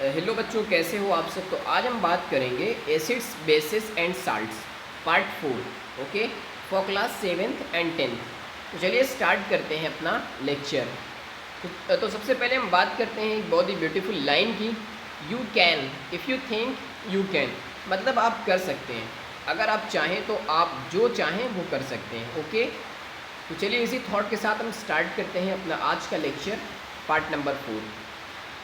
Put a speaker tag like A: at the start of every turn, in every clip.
A: Hello बच्चों, कैसे हो आप सब। तो आज हम बात करेंगे acids, basis and salts part 4। Okay, for class 7th and 10th। तो चलिए स्टार्ट करते हैं अपना लेक्चर। तो सबसे पहले हम बात करते हैं एक बहुत ही ब्यूटीफुल लाइन की। You can if you think you can, मतलब आप कर सकते हैं। अगर आप चाहें तो आप जो चाहें वो कर सकते हैं। ओके, तो चलिए इसी थॉट के साथ हम स्टार्ट करते हैं अपना आज का लेक्चर पार्ट नंबर 4।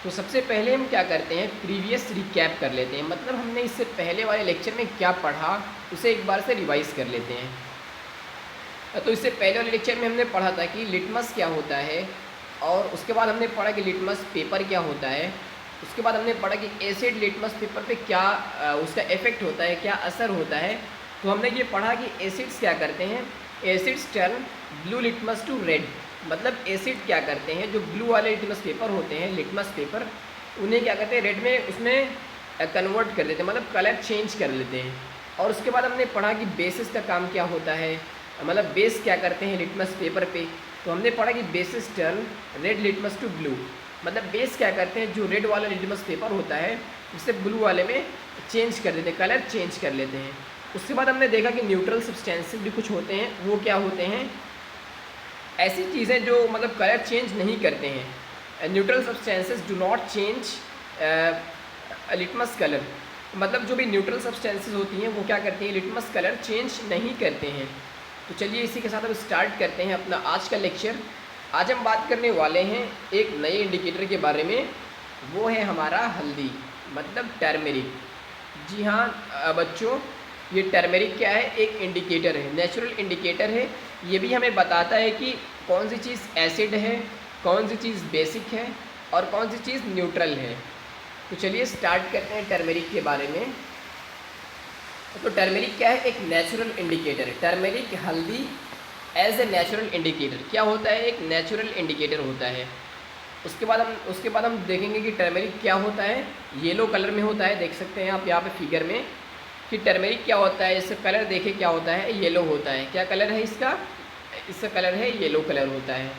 A: तो सबसे पहले हम क्या करते हैं, प्रीवियस रिकैप कर लेते हैं। मतलब हमने इससे पहले वाले लेक्चर में क्या पढ़ा उसे एक बार से रिवाइज कर लेते हैं। तो इससे पहले वाले लेक्चर में हमने पढ़ा था कि लिटमस क्या होता है, और उसके बाद हमने पढ़ा कि लिटमस पेपर क्या होता है। उसके बाद हमने पढ़ा कि एसिड लिटमस पेपर पे क्या उसका इफेक्ट होता है, क्या असर होता है। तो हमने ये पढ़ा कि एसिड्स क्या करते हैं, acids turn blue litmus to red. मतलब एसिड क्या करते हैं, जो ब्लू वाले लिटमस पेपर होते हैं, लिटमस पेपर, उन्हें क्या करते हैं, रेड में उसमें कन्वर्ट कर देते हैं, मतलब कलर चेंज कर लेते हैं। और उसके बाद हमने पढ़ा कि बेसिस का काम क्या होता है, मतलब बेस क्या करते हैं लिटमस पेपर पे। तो हमने पढ़ा कि bases turn red litmus to blue, मतलब बेस क्या करते हैं, जो रेड वाला लिटमस पेपर होता है उसे ब्लू वाले में चेंज कर देते हैं, कलर चेंज कर लेते हैं। उसके बाद हमने देखा कि न्यूट्रल सब्सटेंसेस भी कुछ होते हैं। वो क्या होते हैं, ऐसी चीज़ें जो मतलब कलर चेंज नहीं करते हैं। Neutral substances do not change litmus colour, मतलब जो भी न्यूट्रल सब्सटेंसेस होती हैं वो क्या करती हैं, लिटमस कलर चेंज नहीं करते हैं। तो चलिए इसी के साथ हम स्टार्ट करते हैं अपना आज का लेक्चर। आज हम बात करने वाले हैं एक नए इंडिकेटर के बारे में, वो है हमारा हल्दी, मतलब टर्मेरिक। जी हाँ बच्चों, ये टर्मेरिक क्या है, एक इंडिकेटर है, नेचुरल इंडिकेटर है। ये भी हमें बताता है कि कौन सी चीज़ एसिड है, कौन सी चीज़ बेसिक है और कौन सी चीज़ न्यूट्रल है। तो चलिए स्टार्ट करते हैं टर्मेरिक के बारे में। तो टर्मेरिक क्या है, एक नेचुरल इंडिकेटर है। टर्मेरिक, हल्दी एज ए नेचुरल इंडिकेटर क्या होता है, एक नेचुरल इंडिकेटर होता है। उसके बाद हम देखेंगे कि टर्मेरिक क्या होता है। येलो कलर में होता है, देख सकते हैं आप यहाँ पे फिगर में कि टर्मेरिक क्या होता है। इसका कलर देखें क्या होता है, येलो होता है। क्या कलर है इसका कलर है येलो कलर होता है।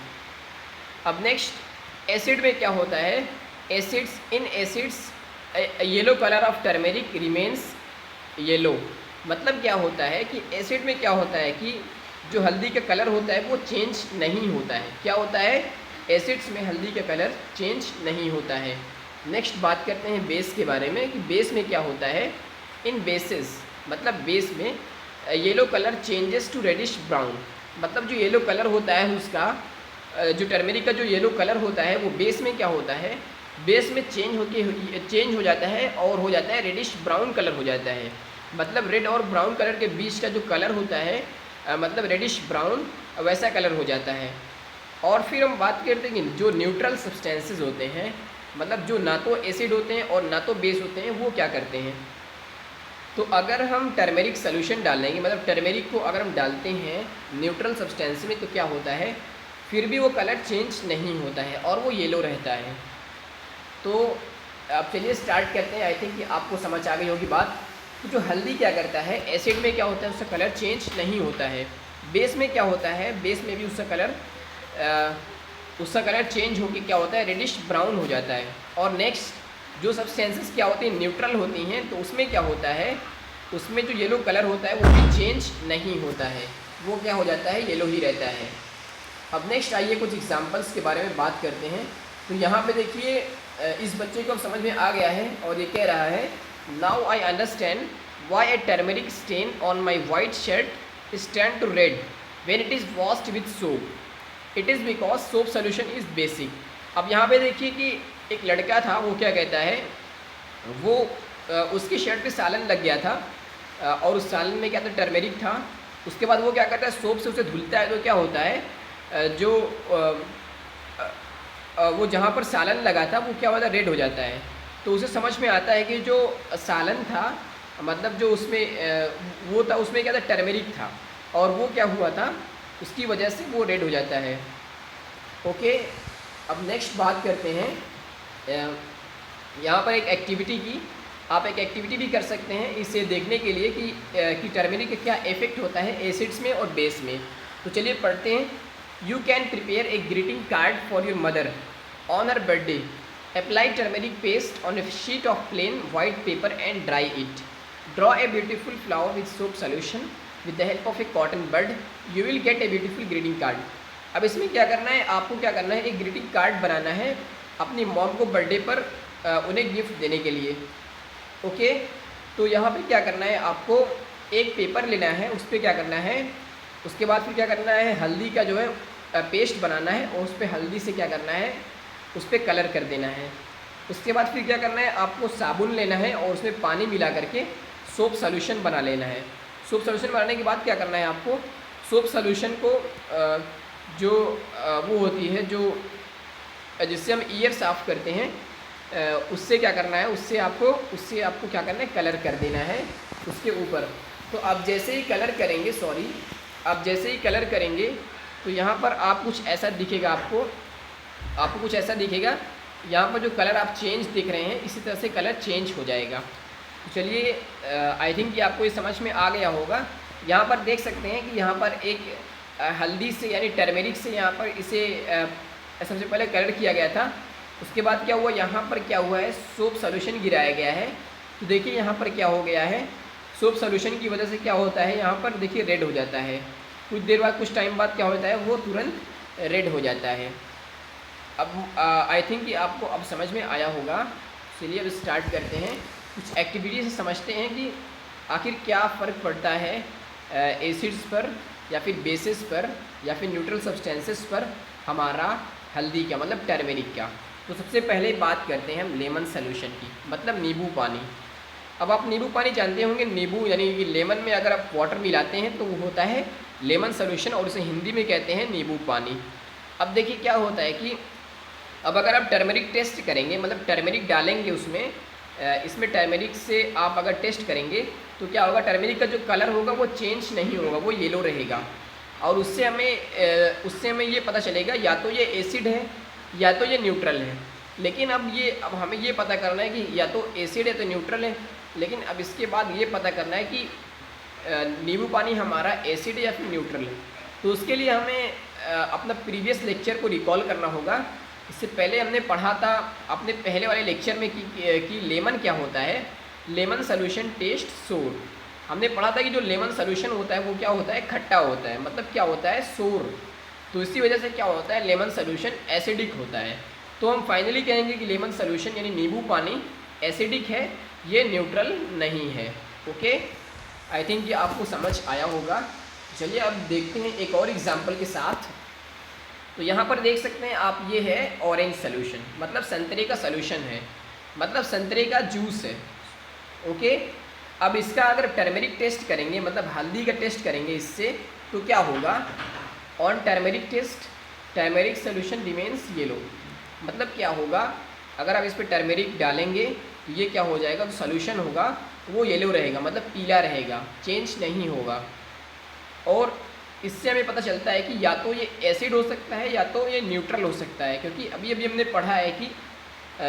A: अब नेक्स्ट एसिड में क्या होता है, acids yellow colour of turmeric remains yellow. मतलब क्या होता है कि एसिड में क्या होता है कि जो हल्दी का कलर होता है वो चेंज नहीं होता है। क्या होता है, एसिड्स में हल्दी का कलर चेंज नहीं होता है। नेक्स्ट बात करते हैं बेस के बारे में कि बेस में क्या होता है। इन बेसिस, मतलब बेस में yellow colour changes to reddish brown, मतलब जो येलो कलर होता है उसका, जो टर्मेरिक का जो येलो कलर होता है वो बेस में क्या होता है, बेस में चेंज हो जाता है और हो जाता है रेडिश ब्राउन कलर हो जाता है। मतलब रेड और ब्राउन कलर के बीच का जो कलर होता है मतलब रेडिश ब्राउन, वैसा कलर हो जाता है। और फिर हम बात करते हैं कि जो न्यूट्रल सब्सटेंसेस होते हैं, मतलब जो ना तो एसिड होते हैं और ना तो बेस होते हैं, वो क्या करते हैं। तो अगर हम टर्मेरिक सोल्यूशन डालेंगे, मतलब टर्मेरिक को अगर हम डालते हैं न्यूट्रल सब्सटेंस में, तो क्या होता है, फिर भी वो कलर चेंज नहीं होता है और वो येलो रहता है। तो अब चलिए स्टार्ट करते हैं। आई थिंक कि आपको समझ आ गई होगी बात। तो जो हल्दी क्या करता है, एसिड में क्या होता है, उसका कलर चेंज नहीं होता है। बेस में क्या होता है, बेस में भी उसका कलर चेंज होकर क्या होता है, रेडिश ब्राउन हो जाता है। और नेक्स्ट जो सब्सटेंसेस क्या होती हैं, न्यूट्रल होती हैं, तो उसमें क्या होता है, उसमें जो येलो कलर होता है वो भी चेंज नहीं होता है, वो क्या हो जाता है, येलो ही रहता है। अब नेक्स्ट आइए कुछ एग्जांपल्स के बारे में बात करते हैं। तो यहाँ पे देखिए इस बच्चे को समझ में आ गया है और ये कह रहा है, now I understand why a turmeric stain on my white shirt is turn to red when it is washed with soap, it is because soap solution is basic. अब यहाँ पे देखिए कि एक लड़का था, वो क्या कहता है, वो उसकी शर्ट पे सालन लग गया था और उस सालन में क्या था, टर्मेरिक था। उसके बाद वो क्या करता है, सोप से उसे धुलता है, तो क्या होता है, जो वो जहाँ पर सालन लगा था वो क्या होता है, रेड हो जाता है। तो उसे समझ में आता है कि जो सालन था, मतलब जो उसमें वो था, उसमें क्या था, टर्मेरिक था, और वो क्या हुआ था, उसकी वजह से वो रेड हो जाता है। ओके, अब नेक्स्ट बात करते हैं यहाँ पर एक एक्टिविटी की। आप एक एक्टिविटी भी कर सकते हैं इसे देखने के लिए कि टर्मेरिक का क्या इफेक्ट होता है एसिड्स में और बेस में। तो चलिए पढ़ते हैं। You can prepare a greeting card for your mother on her birthday Apply turmeric paste on a sheet of plain white paper and dry it. Draw a beautiful flower with soap solution with the help of a cotton bud. You will get a beautiful greeting card. अब इसमें क्या करना है, आपको क्या करना है, एक ग्रीटिंग कार्ड बनाना है अपनी मॉम को बर्थडे पर उन्हें गिफ्ट देने के लिए। ओके, तो यहाँ पे क्या करना है, आपको एक पेपर लेना है, उस पर क्या करना है, उसके बाद फिर क्या करना है, हल्दी का जो है पेस्ट बनाना है और उस पर हल्दी से क्या करना है, उस पर कलर कर देना है। उसके बाद फिर क्या करना है, आपको साबुन लेना है और उसमें पानी मिला करके सोप सॉल्यूशन बना लेना है। सोप सॉल्यूशन बनाने के बाद क्या करना है, आपको सोप सॉल्यूशन को जो वो होती है जो जिससे हम ईयर साफ़ करते हैं, उससे क्या करना है, उससे आपको क्या करना है, कलर कर देना है उसके ऊपर। तो आप जैसे ही कलर करेंगे, आप जैसे ही कलर करेंगे तो यहाँ पर आप कुछ ऐसा दिखेगा, आपको कुछ ऐसा दिखेगा। यहाँ पर जो कलर आप चेंज दिख रहे हैं, इसी तरह से कलर चेंज हो जाएगा। तो चलिए, आई थिंक कि आपको ये समझ में आ गया होगा। यहाँ पर देख सकते हैं कि यहाँ पर एक हल्दी से यानी टर्मेरिक से यहाँ पर इसे सबसे पहले कलर किया गया था। उसके बाद क्या हुआ, यहाँ पर क्या हुआ है, सोप सॉल्यूशन गिराया गया है। तो देखिए यहाँ पर क्या हो गया है, सोप सॉल्यूशन की वजह से क्या होता है, यहाँ पर देखिए रेड हो जाता है। कुछ देर बाद, कुछ टाइम बाद क्या होता है, वो तुरंत रेड हो जाता है। अब आई थिंक कि आपको अब समझ में आया होगा। चलिए अब स्टार्ट करते हैं, कुछ एक्टिविटी से समझते हैं कि आखिर क्या फ़र्क पड़ता है एसिड्स पर या फिर बेसिस पर या फिर न्यूट्रल सब्सटेंसेस पर हमारा हल्दी का, मतलब टर्मेरिक का। तो सबसे पहले बात करते हैं हम लेमन सॉल्यूशन की, मतलब नींबू पानी। अब आप नींबू पानी जानते होंगे, नींबू यानी कि लेमन में अगर आप वाटर मिलाते हैं तो वो होता है लेमन सॉल्यूशन और उसे हिंदी में कहते हैं नींबू पानी। अब देखिए क्या होता है कि अब अगर आप टर्मरिक टेस्ट करेंगे, मतलब टर्मरिक डालेंगे उसमें, इसमें टर्मरिक से आप अगर टेस्ट करेंगे तो क्या होगा, टर्मरिक का जो कलर होगा वो चेंज नहीं होगा, वो येलो रहेगा। और उससे हमें ये पता चलेगा या तो ये एसिड है या तो ये न्यूट्रल है। लेकिन अब हमें ये पता करना है कि या तो एसिड है तो न्यूट्रल है, लेकिन अब इसके बाद ये पता करना है कि नींबू पानी हमारा एसिड है या फिर न्यूट्रल है। तो उसके लिए हमें अपना प्रीवियस लेक्चर को रिकॉल करना होगा। इससे पहले हमने पढ़ा था अपने पहले वाले लेक्चर में कि लेमन क्या होता है, लेमन सॉल्यूशन टेस्ट सोर। हमने पढ़ा था कि जो लेमन सॉल्यूशन होता है वो क्या होता है, खट्टा होता है, मतलब क्या होता है, सोर। तो इसी वजह से क्या होता है, लेमन सॉल्यूशन एसिडिक होता है। तो हम फाइनली कहेंगे कि लेमन सॉल्यूशन यानी नींबू पानी एसिडिक है, ये न्यूट्रल नहीं है। ओके, आई थिंक ये आपको समझ आया होगा। चलिए अब देखते हैं एक और एग्जाम्पल के साथ। तो यहाँ पर देख सकते हैं आप, ये है ऑरेंज सॉल्यूशन, मतलब संतरे का सॉल्यूशन है, मतलब संतरे का जूस है। ओके, अब इसका अगर टर्मरिक टेस्ट करेंगे, मतलब हल्दी का टेस्ट करेंगे इससे, तो क्या होगा, on turmeric test turmeric solution remains yellow. मतलब क्या होगा, अगर आप इस पर टर्मरिक डालेंगे तो ये क्या हो जाएगा, तो सॉल्यूशन होगा वो येलो रहेगा, मतलब पीला रहेगा, चेंज नहीं होगा। और इससे हमें पता चलता है कि या तो ये एसिड हो सकता है या तो ये न्यूट्रल हो सकता है, क्योंकि अभी हमने पढ़ा है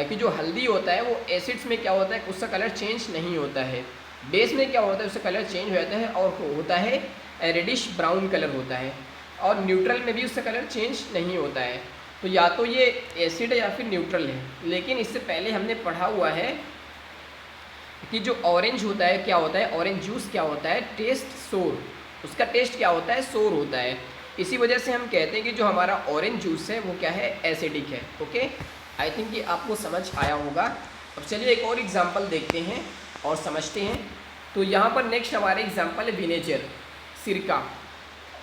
A: कि जो हल्दी होता है वो एसिड्स में क्या होता है, उसका कलर चेंज नहीं होता है। बेस में क्या होता है, उसका कलर चेंज हो जाता है और होता है रेडिश ब्राउन कलर होता है, और न्यूट्रल में भी उसका कलर चेंज नहीं होता है। तो या तो ये एसिड है या फिर न्यूट्रल है। लेकिन इससे पहले हमने पढ़ा हुआ है कि जो ऑरेंज होता है क्या होता है, ऑरेंज जूस क्या होता है, टेस्ट सोर, उसका टेस्ट क्या होता है, सोर होता है। इसी वजह से हम कहते हैं कि जो हमारा ऑरेंज जूस है वो क्या है, एसिडिक है। ओके, आई थिंक कि आपको समझ आया होगा। अब चलिए एक और एग्जांपल देखते हैं और समझते हैं। तो यहाँ पर नेक्स्ट हमारे एग्जांपल है विनेगर, सिरका।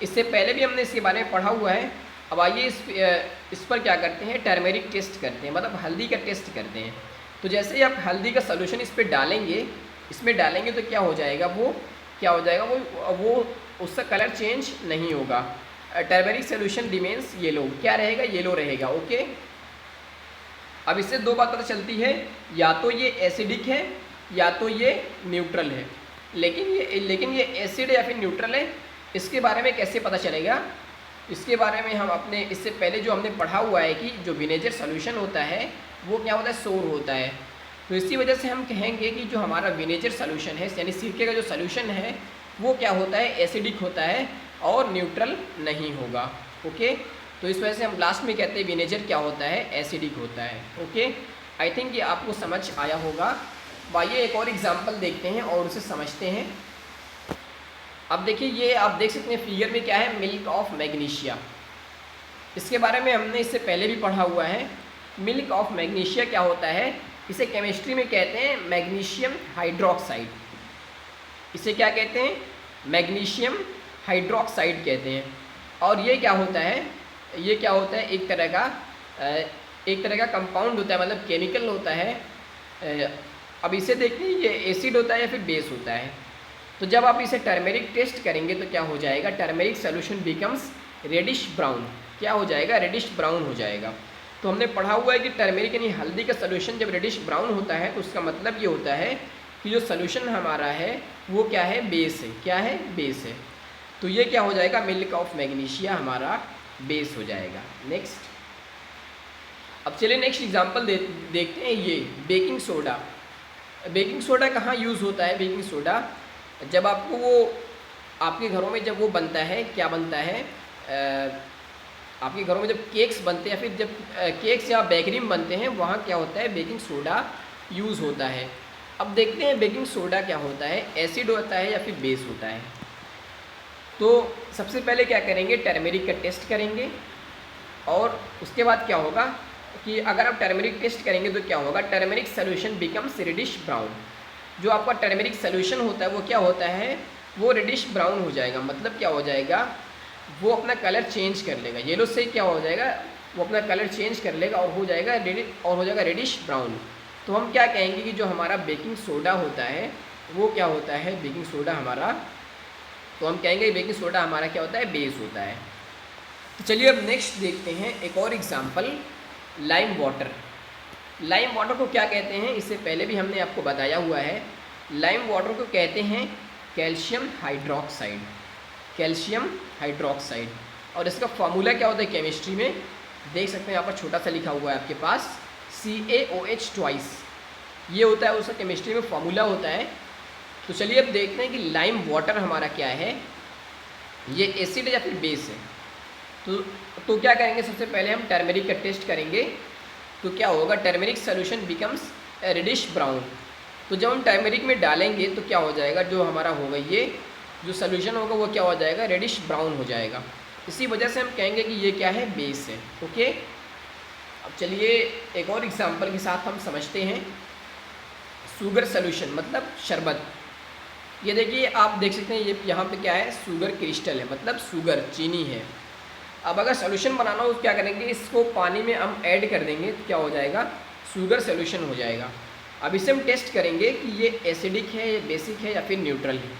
A: इससे पहले भी हमने इसके बारे में पढ़ा हुआ है। अब आइए इस पर क्या करते हैं, टर्मरिक टेस्ट करते हैं, मतलब हल्दी का टेस्ट करते हैं। तो जैसे ही आप हल्दी का सॉल्यूशन इस पर डालेंगे, इसमें डालेंगे तो क्या हो जाएगा, वो क्या हो जाएगा, वो उसका कलर चेंज नहीं होगा। टर्मरिक सॉल्यूशन रिमेन्स येलो, क्या रहेगा, येलो रहेगा। ओके, अब इससे दो बात पता चलती है, या तो ये एसिडिक है या तो ये न्यूट्रल है। लेकिन ये एसिड या फिर न्यूट्रल है, इसके बारे में कैसे पता चलेगा, इसके बारे में हम अपने इससे पहले जो हमने पढ़ा हुआ है कि जो विनेगर सॉल्यूशन होता है वो क्या होता है, सोर होता है। तो इसी वजह से हम कहेंगे कि जो हमारा विनेगर सॉल्यूशन है यानी सिरके का जो सॉल्यूशन है वो क्या होता है, एसिडिक होता है और न्यूट्रल नहीं होगा। ओके, तो इस वजह से हम लास्ट में कहते हैं विनेगर क्या होता है, एसिडिक होता है। ओके, आई थिंक ये आपको समझ आया होगा। आइए एक और एग्जांपल देखते हैं और उसे समझते हैं। अब देखिए ये आप देख सकते हैं फिगर में क्या है, मिल्क ऑफ मैग्नीशिया। इसके बारे में हमने इससे पहले भी पढ़ा हुआ है। मिल्क ऑफ मैग्नीशिया क्या होता है, इसे केमिस्ट्री में कहते हैं मैग्नीशियम हाइड्रोक्साइड। इसे क्या कहते हैं, मैग्नीशियम हाइड्रोक्साइड कहते हैं। और ये क्या होता है, ये क्या होता है, एक तरह का कंपाउंड होता है, मतलब केमिकल होता है। अब इसे देखते हैं ये एसिड होता है या फिर बेस होता है। तो जब आप इसे टर्मेरिक टेस्ट करेंगे तो क्या हो जाएगा, turmeric solution becomes reddish brown. क्या हो जाएगा, रेडिश ब्राउन हो जाएगा। तो हमने पढ़ा हुआ है कि टर्मेरिक यानी हल्दी का सोल्यूशन जब रेडिश ब्राउन होता है तो उसका मतलब ये होता है कि जो सोल्यूशन हमारा है वो क्या है, बेस है। क्या है, बेस है। तो ये क्या हो जाएगा, मिल्क ऑफ मैग्नीशिया हमारा बेस हो जाएगा। नेक्स्ट, अब चलिए नेक्स्ट एग्जांपल देखते हैं। ये बेकिंग सोडा। बेकिंग सोडा कहाँ यूज़ होता है, बेकिंग सोडा जब आपको वो आपके घरों में जब वो बनता है, क्या बनता है, आपके घरों में जब केक्स बनते हैं या फिर जब केक्स या बेकरी में बनते हैं, वहाँ क्या होता है, बेकिंग सोडा यूज़ होता है। अब देखते हैं बेकिंग सोडा क्या होता है, एसिड होता है या फिर बेस होता है। तो सबसे पहले क्या करेंगे, टर्मेरिक का टेस्ट करेंगे। और उसके बाद क्या होगा कि अगर आप टर्मेरिक टेस्ट करेंगे तो क्या होगा, turmeric solution becomes reddish brown. जो आपका टर्मेरिक सोल्यूशन होता है वो क्या होता है, वो रेडिश ब्राउन हो जाएगा। मतलब क्या हो जाएगा, वो अपना कलर चेंज कर लेगा। येलो से क्या हो जाएगा, वो अपना कलर चेंज कर लेगा और हो जाएगा रेडिश ब्राउन। तो हम क्या कहेंगे कि जो हमारा बेकिंग सोडा होता है वो क्या होता है, बेकिंग सोडा हमारा, तो हम कहेंगे बेकिंग सोडा हमारा क्या होता है, बेस होता है। तो चलिए अब नेक्स्ट देखते हैं एक और example, lime water. Lime water को क्या कहते हैं, इससे पहले भी हमने आपको बताया हुआ है। लाइम वाटर को कहते हैं कैल्शियम हाइड्रोक्साइड। Calcium hydroxide. और इसका फॉर्मूला क्या होता है केमिस्ट्री में, देख सकते हैं यहाँ पर छोटा सा लिखा हुआ है आपके पास, CaOH ट्वाइस। ये होता है उसका केमिस्ट्री में फॉर्मूला होता है। तो चलिए अब देखते हैं कि लाइम वाटर हमारा क्या है, ये एसिड या फिर बेस है। तो क्या करेंगे, सबसे पहले हम टर्मेरिक का टेस्ट करेंगे। तो क्या होगा, turmeric solution becomes reddish brown. तो जब हम टर्मेरिक में डालेंगे तो क्या हो जाएगा, जो हमारा होगा ये जो सोल्यूशन होगा वो क्या हो जाएगा, रेडिश ब्राउन हो जाएगा। इसी वजह से हम कहेंगे कि ये क्या है, बेस है। ओके, अब चलिए एक और एग्जांपल के साथ हम समझते हैं। शुगर सोल्यूशन मतलब शरबत। ये देखिए आप देख सकते हैं, ये यहाँ पे क्या है, शुगर क्रिस्टल है, मतलब शुगर चीनी है। अब अगर सोल्यूशन बनाना हो तो क्या करेंगे, इसको पानी में हम ऐड कर देंगे तो क्या हो जाएगा, शुगर सोल्यूशन हो जाएगा। अब इसे हम टेस्ट करेंगे कि ये एसिडिक है, या बेसिक है या फिर न्यूट्रल है।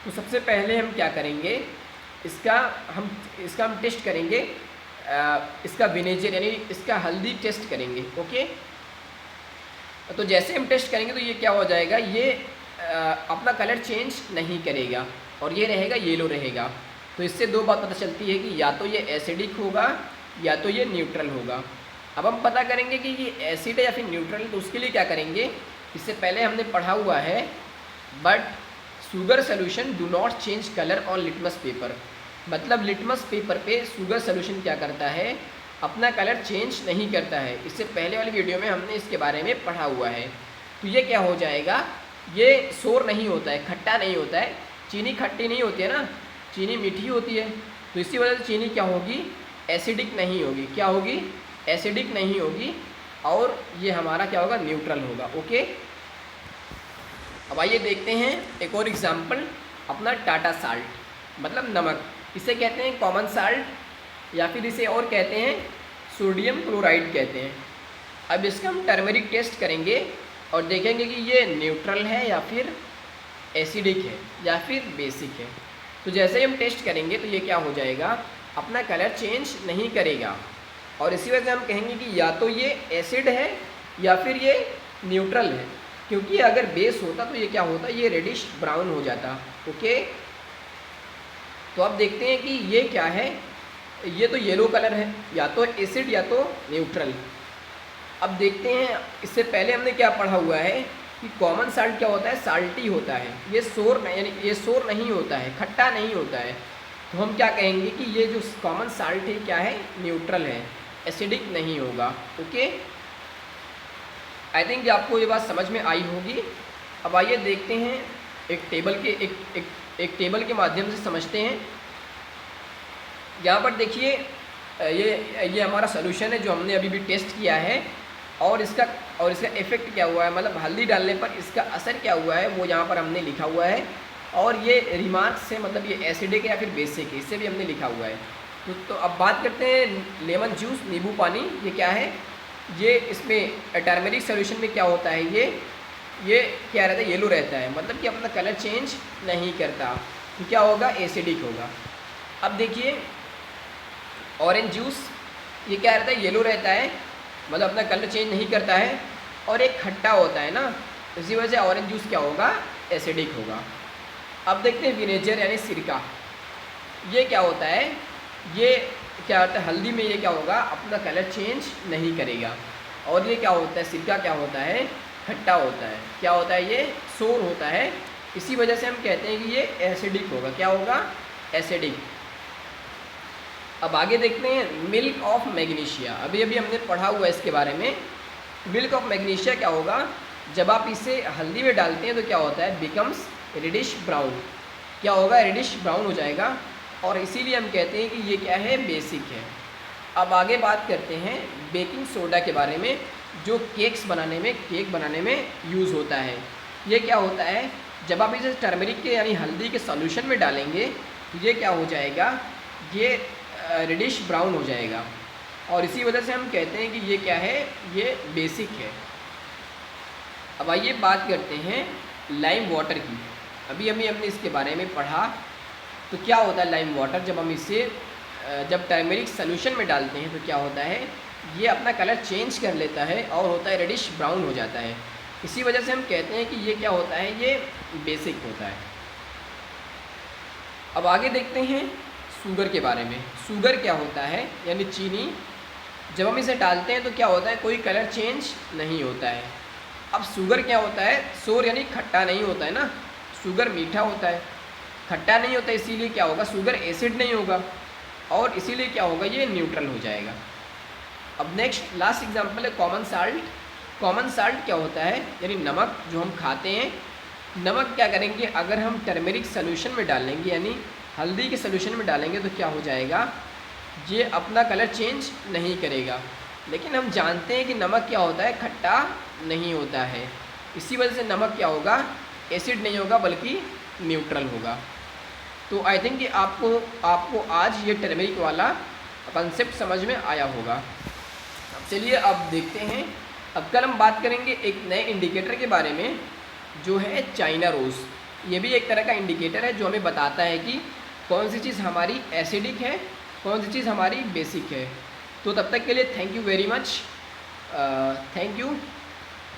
A: तो सबसे पहले हम क्या करेंगे, इसका हम टेस्ट करेंगे, इसका विनेगर यानी इसका हल्दी टेस्ट करेंगे। ओके, तो जैसे हम टेस्ट करेंगे तो ये क्या हो जाएगा, ये अपना कलर चेंज नहीं करेगा और ये रहेगा, येलो रहेगा। तो इससे दो बात पता चलती है कि या तो ये एसिडिक होगा या तो ये न्यूट्रल होगा। अब हम पता करेंगे कि ये एसिड है या फिर न्यूट्रल। तो उसके लिए क्या करेंगे, इससे पहले हमने पढ़ा हुआ है, but sugar solution do not change colour on litmus paper. मतलब लिटमस पेपर पे शुगर सोल्यूशन क्या करता है, अपना कलर चेंज नहीं करता है। इससे पहले वाली वीडियो में हमने इसके बारे में पढ़ा हुआ है। तो ये क्या हो जाएगा, ये सोर नहीं होता है, खट्टा नहीं होता है। चीनी खट्टी नहीं होती है ना, चीनी मीठी होती है। तो इसी वजह से चीनी क्या होगी, एसिडिक नहीं होगी। क्या होगी, एसिडिक नहीं होगी। और ये हमारा क्या होगा, न्यूट्रल होगा। ओके, अब आइए देखते हैं एक और एग्जांपल, अपना टाटा साल्ट मतलब नमक। इसे कहते हैं कॉमन साल्ट या फिर इसे और कहते हैं सोडियम क्लोराइड कहते हैं। अब इसका हम टर्मरिक टेस्ट करेंगे और देखेंगे कि ये न्यूट्रल है या फिर एसिडिक है या फिर बेसिक है। तो जैसे ही हम टेस्ट करेंगे तो ये क्या हो जाएगा, अपना कलर चेंज नहीं करेगा। और इसी वजह से हम कहेंगे कि या तो ये एसिड है या फिर ये न्यूट्रल है, क्योंकि अगर बेस होता तो ये क्या होता, ये रेडिश ब्राउन हो जाता। ओके, तो अब देखते हैं कि ये क्या है, ये तो येलो कलर है, या तो एसिड या तो न्यूट्रल। अब देखते हैं, इससे पहले हमने क्या पढ़ा हुआ है कि कॉमन साल्ट क्या होता है, साल्टी होता है। ये सोर यानी ये सोर नहीं होता है, खट्टा नहीं होता है। तो हम क्या कहेंगे कि ये जो कॉमन साल्ट है क्या है, न्यूट्रल है, एसिडिक नहीं होगा। ओके, आई थिंक आपको ये बात समझ में आई होगी। अब आइए देखते हैं एक टेबल के माध्यम से समझते हैं। यहाँ पर देखिए ये हमारा सोल्यूशन है जो हमने अभी भी टेस्ट किया है, और इसका इफ़ेक्ट क्या हुआ है, मतलब हल्दी डालने पर इसका असर क्या हुआ है वो यहाँ पर हमने लिखा हुआ है। और ये रिमार्क्स से मतलब ये एसिडिक या फिर बेसिक है, इससे भी हमने लिखा हुआ है। तो अब बात करते हैं लेमन जूस, नींबू पानी, ये क्या है। ये इसमें टर्मेरिक सोल्यूशन में क्या होता है, ये क्या रहता है, येलो रहता है, मतलब कि अपना कलर चेंज नहीं करता, तो क्या होगा, एसिडिक होगा। अब देखिए ऑरेंज जूस, ये क्या रहता है, येलो रहता है, मतलब अपना कलर चेंज नहीं करता है, और एक खट्टा होता है ना, इसी वजह से ऑरेंज जूस क्या होगा, एसिडिक होगा। अब देखते हैं विनेगर यानी सिरका, ये क्या होता है, ये क्या होता है, हल्दी में ये क्या होगा, अपना कलर चेंज नहीं करेगा। और ये क्या होता है, सिरका क्या होता है, खट्टा होता है, क्या होता है, ये सोर होता है, इसी वजह से हम कहते हैं कि ये एसिडिक होगा। क्या होगा, एसिडिक। अब आगे देखते हैं मिल्क ऑफ मैग्नीशिया, अभी हमने पढ़ा हुआ है इसके बारे में। मिल्क ऑफ मैग्नीशिया क्या होगा, जब आप इसे हल्दी में डालते हैं तो क्या होता है, बिकम्स रेडिश ब्राउन, क्या होगा, रेडिश ब्राउन हो जाएगा, और इसीलिए हम कहते हैं कि ये क्या है, बेसिक है। अब आगे बात करते हैं बेकिंग सोडा के बारे में, जो केक बनाने में यूज़ होता है। ये क्या होता है, जब आप इसे टर्मरिक के यानी हल्दी के सॉल्यूशन में डालेंगे तो ये क्या हो जाएगा, ये रेडिश ब्राउन हो जाएगा, और इसी वजह से हम कहते हैं कि ये क्या है, ये बेसिक है। अब आइए बात करते हैं लाइम वाटर की, अभी हमने इसके बारे में पढ़ा। तो क्या होता है लाइम वाटर, जब हम इसे जब टर्मरिक सोल्यूशन में डालते हैं तो क्या होता है, ये अपना कलर चेंज कर लेता है और होता है रेडिश ब्राउन हो जाता है, इसी वजह से हम कहते हैं कि ये क्या होता है, ये बेसिक होता है। अब आगे देखते हैं शुगर के बारे में। शुगर क्या होता है, यानी चीनी, जब हम इसे डालते हैं तो क्या होता है, कोई कलर चेंज नहीं होता है। अब शुगर क्या होता है, सोर यानी खट्टा नहीं होता है ना, शुगर मीठा होता है, खट्टा नहीं होता, इसीलिए क्या होगा, शुगर एसिड नहीं होगा, और इसीलिए क्या होगा, ये न्यूट्रल हो जाएगा। अब नेक्स्ट लास्ट एग्जांपल है कॉमन साल्ट। कॉमन साल्ट क्या होता है, यानी नमक जो हम खाते हैं। नमक क्या करेंगे, अगर हम टर्मरिक सोल्यूशन में डालेंगे यानी हल्दी के सोल्यूशन में डालेंगे तो क्या हो जाएगा, ये अपना कलर चेंज नहीं करेगा। लेकिन हम जानते हैं कि नमक क्या होता है, खट्टा नहीं होता है, इसी वजह से नमक क्या होगा, एसिड नहीं होगा बल्कि न्यूट्रल होगा। तो आई थिंक कि आपको आज ये टर्मरिक वाला कंसेप्ट समझ में आया होगा। अब चलिए अब देखते हैं, अब कल हम बात करेंगे एक नए इंडिकेटर के बारे में जो है चाइना रोज़। ये भी एक तरह का इंडिकेटर है जो हमें बताता है कि कौन सी चीज़ हमारी एसिडिक है, कौन सी चीज़ हमारी बेसिक है। तो तब तक के लिए thank you very much, thank you.